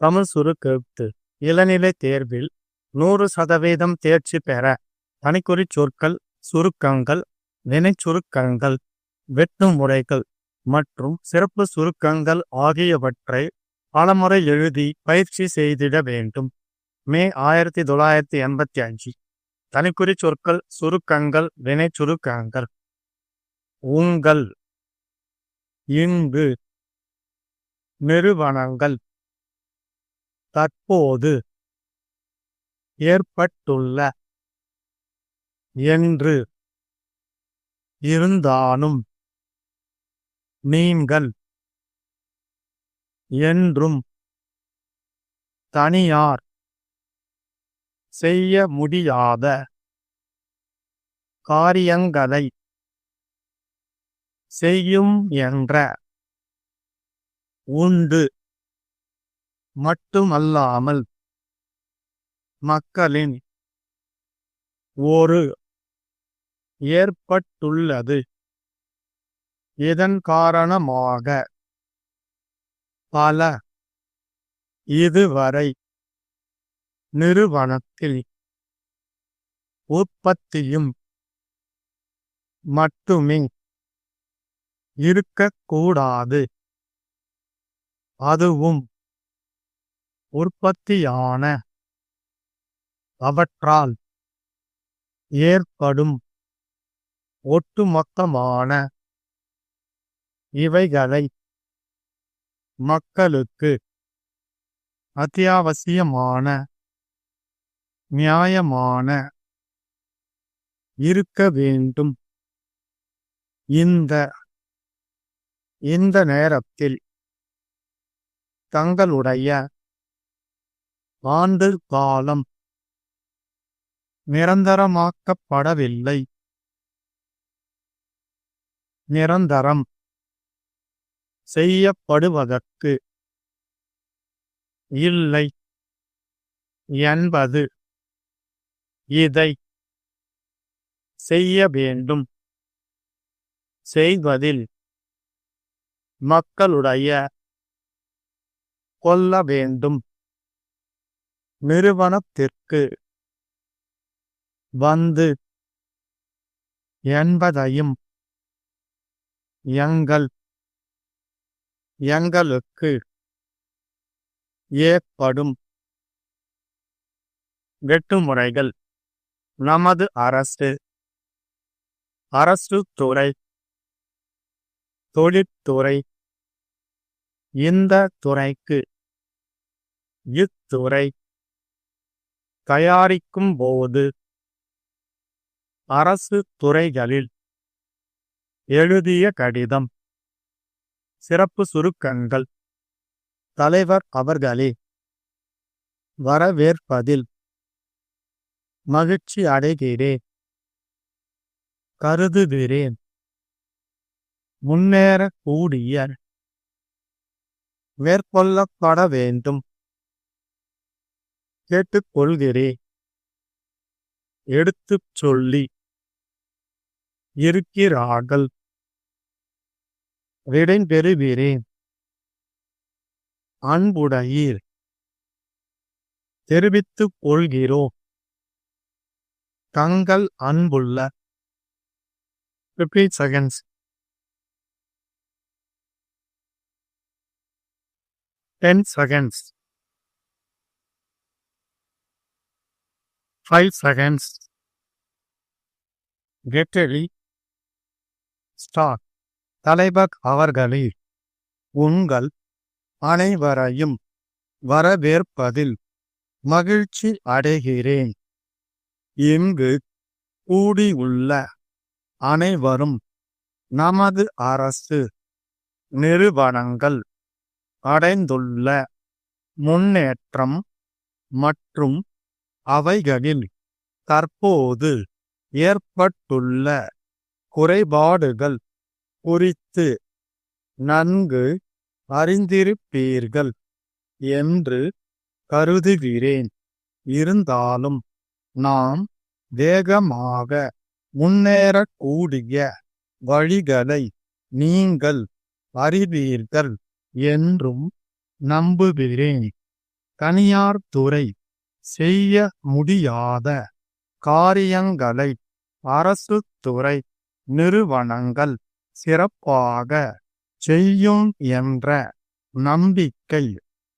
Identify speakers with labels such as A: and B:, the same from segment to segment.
A: தமிழ் சுருக்கெழுத்து இளநிலை தேர்வில் 100% தேர்ச்சி பெற தனிக்குறி சொற்கள், சுருக்கங்கள், வினைச்சுருக்கங்கள், வெட்டும் முறைகள் மற்றும் சிறப்பு சுருக்கங்கள் ஆகியவற்றை பலமுறை எழுதி பயிற்சி செய்திட வேண்டும். மே 1985. தனிக்குறி சொற்கள், சுருக்கங்கள், வினைச்சுருக்கங்கள். உங்கள், இங்கு, நிறுவனங்கள், தற்போது, ஏற்பட்டுள்ள, என்று, இருந்தாலும், நீங்கள், என்றும், தனியார், செய்ய முடியாத காரியங்களை செய்யும் என்ற, உண்டு, மட்டுமல்லாமல், மக்களின், ஒரு, ஏற்பட்டுள்ளது, இதன் காரணமாக, பல, இதுவரை, நிறுவனத்தில், உற்பத்தியும், மட்டுமே, இருக்கக்கூடாது, அதுவும், உற்பத்தியான, அவற்றால், ஏற்படும், ஒட்டுமொத்தமான, இவைகளை, மக்களுக்கு, அத்தியாவசியமான, நியாயமான, இருக்க வேண்டும். இந்த நேரத்தில், தங்களுடைய, ஆண்டு காலம், நிரந்தரமாக்கப்படவில்லை. நிரந்தரம் செய்யப்படுவதற்கு, இல்லை, என்பது, இதை, செய்ய வேண்டும், செய்வதில், மக்களுடைய, கொள்ள வேண்டும், நிறுவனத்திற்கு, வந்து, என்பதையும், எங்கள், எங்களுக்கு, ஏற்படும். வெட்டுமுறைகள். நமது அரசு, அரசு துறை, தொழிற்துறை, இந்த துறைக்கு, இத்துறை, தயாரிக்கும் போது, அரசு துறைகளில், எழுதிய கடிதம். சிறப்பு சுருக்கங்கள். தலைவர் அவர்களே, வரவேற்பதில் மகிழ்ச்சி அடைகிறேன், கருதுகிறேன், முன்னேறக்கூடிய, மேற்கொள்ளப்பட வேண்டும், கேட்டுக்கொள்கிறேன், எடுத்துச் சொல்லி, இருக்கிறார்கள், விடைபெறுகிறேன், அன்புடையீர், தெரிவித்துக் கொள்கிறோம், தங்கள் அன்புள்ள. 50 seconds. 10 seconds. 5 seconds. Get ready. Start. தலைவர் அவர்களே, உங்கள் அனைவரையும் வரவேற்பதில் மகிழ்ச்சி அடைகிறேன். இங்கு கூடியுள்ள அனைவரும் நமது அரசு நிறுவனங்கள் அடைந்துள்ள முன்னேற்றம் மற்றும் அவைகளில் தற்போது ஏற்பட்டுள்ள குறைபாடுகள் குறித்து நன்கு அறிந்திருப்பீர்கள் என்று கருதுகிறேன். இருந்தாலும் நாம் வேகமாக முன்னேறக்கூடிய வழிகளை நீங்கள் அறிவீர்கள் என்றும் நம்புகிறேன். தனியார் துறை செய்ய முடியாத காரியங்களை அரசு துறை நிறுவனங்கள் சிறப்பாக செய்யும் என்ற நம்பிக்கை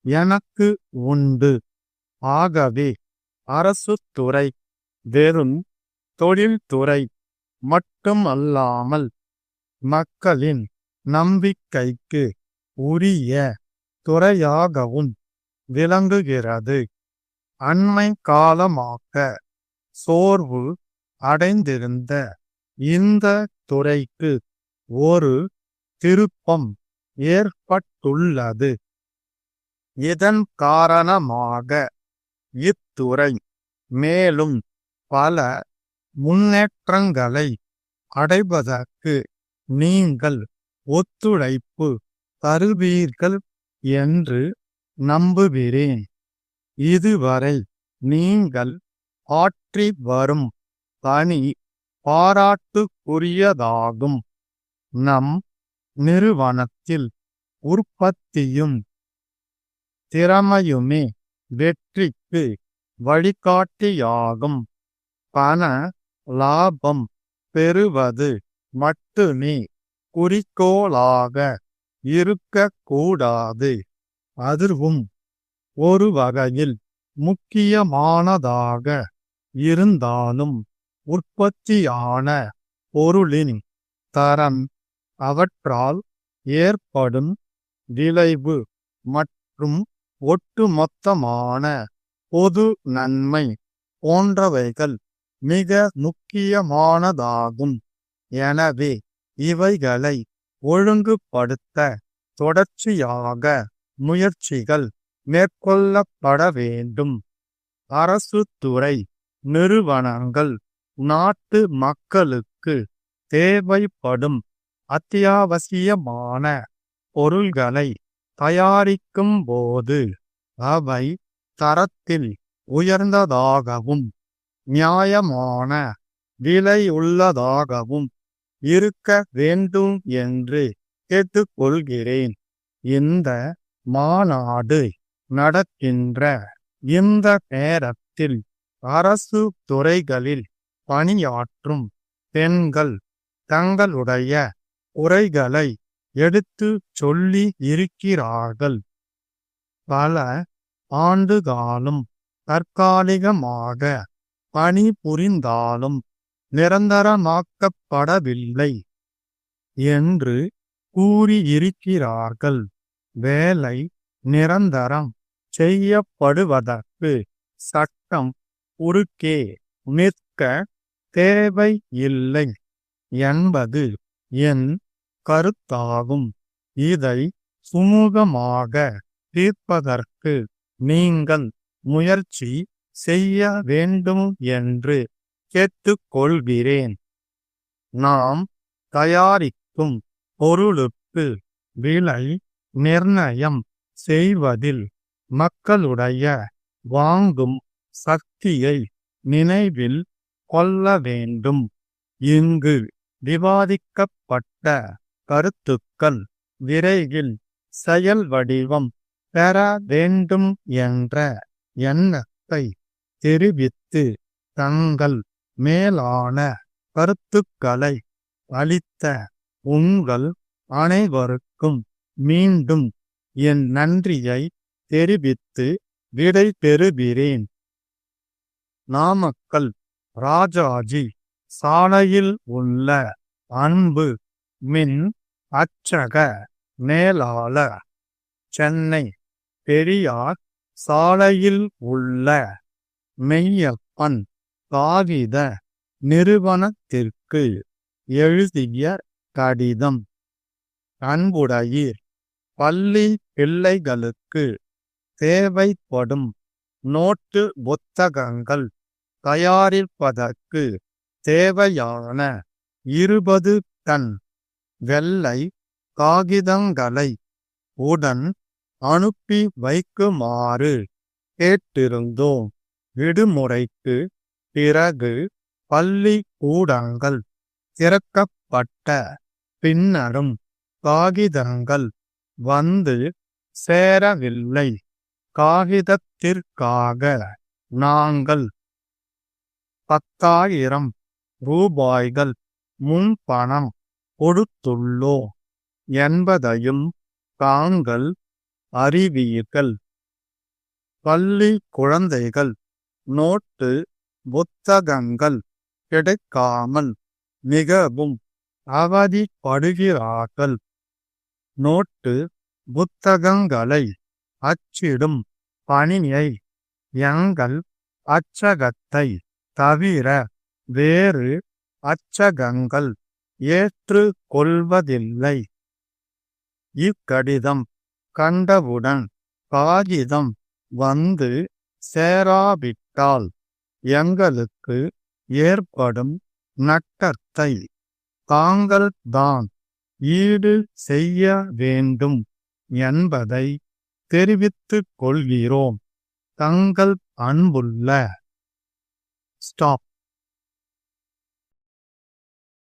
A: எனக்கு உண்டு. ஆகவே அரசு துறை வெறும் தொழில்துறை மட்டுமல்லாமல் மக்களின் நம்பிக்கைக்கு உரிய துறையாகவும் விளங்குகிறது. அண்மை காலமாக சோர்வு அடைந்திருந்த இந்த துறைக்கு ஒரு திருப்பம் ஏற்பட்டுள்ளது. இதன் காரணமாக இத்துறை மேலும் பல முன்னேற்றங்களை அடைவதற்கு நீங்கள் ஒத்துழைப்பு தருவீர்கள் என்று நம்புகிறேன். இதுவரை நீங்கள் ஆற்றி வரும் பணி பாராட்டுக்குரியதாகும். நம் நிறுவனத்தில் உற்பத்தியும் திறமையுமே வெற்றிக்கு வழிகாட்டியாகும். பண லாபம் பெறுவது மட்டுமே குறிக்கோளாக இருக்கக்கூடாது. அதுவும் ஒரு வகையில் முக்கியமானதாக இருந்தாலும் உற்பத்தியான பொருளின் தரம், அவற்றால் ஏற்படும் விளைவு மற்றும் ஒட்டுமொத்தமான பொது நன்மை போன்றவைகள் மிக முக்கியமானதாகும். எனவே இவைகளை ஒழுங்குபடுத்த தொடர்ச்சியாக முயற்சிகள் மேற்கொள்ளப்பட வேண்டும். அரசு துறை நிறுவனங்கள் நாட்டு மக்களுக்கு தேவைப்படும் அத்தியாவசியமான பொருள்களை தயாரிக்கும் போது அவை தரத்தில் உயர்ந்ததாகவும் நியாயமான விலையுள்ளதாகவும் இருக்க வேண்டும் என்று கேட்டுக்கொள்கிறேன். இந்த மாநாடு நடக்கின்ற இந்த நேரத்தில் அரசு துறைகளில் பணியாற்றும் பெண்கள் தங்களுடைய குறைகளை எடுத்து சொல்லி இருக்கிறார்கள். பல ஆண்டுகாலம் தற்காலிகமாக பணிபுரிந்தாலும் நிரந்தரமாக்கப்படவில்லை என்று கூறியிருக்கிறார்கள். வேலை நிரந்தரம் செய்யப்படுவதற்கு சட்டம் குறுக்கே நிற்க தேவையில்லை என்பது என் கருத்தாகும். இதை சுமூகமாக தீர்ப்பதற்கு நீங்கள் முயற்சி செய்ய வேண்டும் என்று கேட்டுக்கொள்கிறேன். நாம் தயாரிக்கும் பொருளுக்கு விலை நிர்ணயம் செய்வதில் மக்களுடைய வாங்கும் சக்தியை நினைவில் கொள்ள வேண்டும். இங்கு விவாதிக்கப்பட்ட கருத்துக்கள் விரைவில் செயல் வடிவம் பெற வேண்டும் என்ற எண்ணத்தை தெரிவித்து தங்கள் மேலான கருத்துக்களை அளித்த உங்கள் அனைவருக்கும் மீண்டும் என் நன்றியை தெரிவித்து விடை பெறுகிறேன். நாமக்கல் ராஜாஜி சாலையில் உள்ள அன்பு மின் அச்சக மேலாளர், சென்னை பெரியார் சாலையில் உள்ள மெய்யப்பன் காகித நிறுவனத்திற்கு எழுதிய கடிதம். அன்புடையீர், பள்ளி பிள்ளைகளுக்கு தேவைப்படும் நோட்டு புத்தகங்கள் தயாரிப்பதற்கு தேவையான 20 டன் வெள்ளை காகிதங்களை உடன் அனுப்பி வைக்குமாறு கேட்டிருந்தோம். விடுமுறைக்கு பிறகு பள்ளிக்கூடங்கள் திறக்கப்பட்ட பின்னரும் காகிதங்கள் வந்து சேரவில்லை. காகிதத்திற்காக நாங்கள் 10,000 ரூபாய்கள் முன்பணம் கொடுத்துள்ளோம் என்பதையும் தாங்கள் அறிவீர்கள். பள்ளி குழந்தைகள் நோட்டு புத்தகங்கள் கிடைக்காமல் மிகவும் அவதிப்படுகிறார்கள். நோட்டு புத்தகங்களை அச்சிடும் பணியை எங்கள் அச்சகத்தை தவிர வேறு அச்சகங்கள் ஏற்றுக்கொள்வதில்லை. இக்கடிதம் கண்டவுடன் காகிதம் வந்து சேராவிட்டால் எங்களுக்கு ஏற்படும் நட்டத்தை தாங்கள்தான் ஈடு செய்ய வேண்டும் என்பதை தெரிவித்துக் கொள்கிறோம். தங்கள் அன்புள்ள ஸ்டாப்.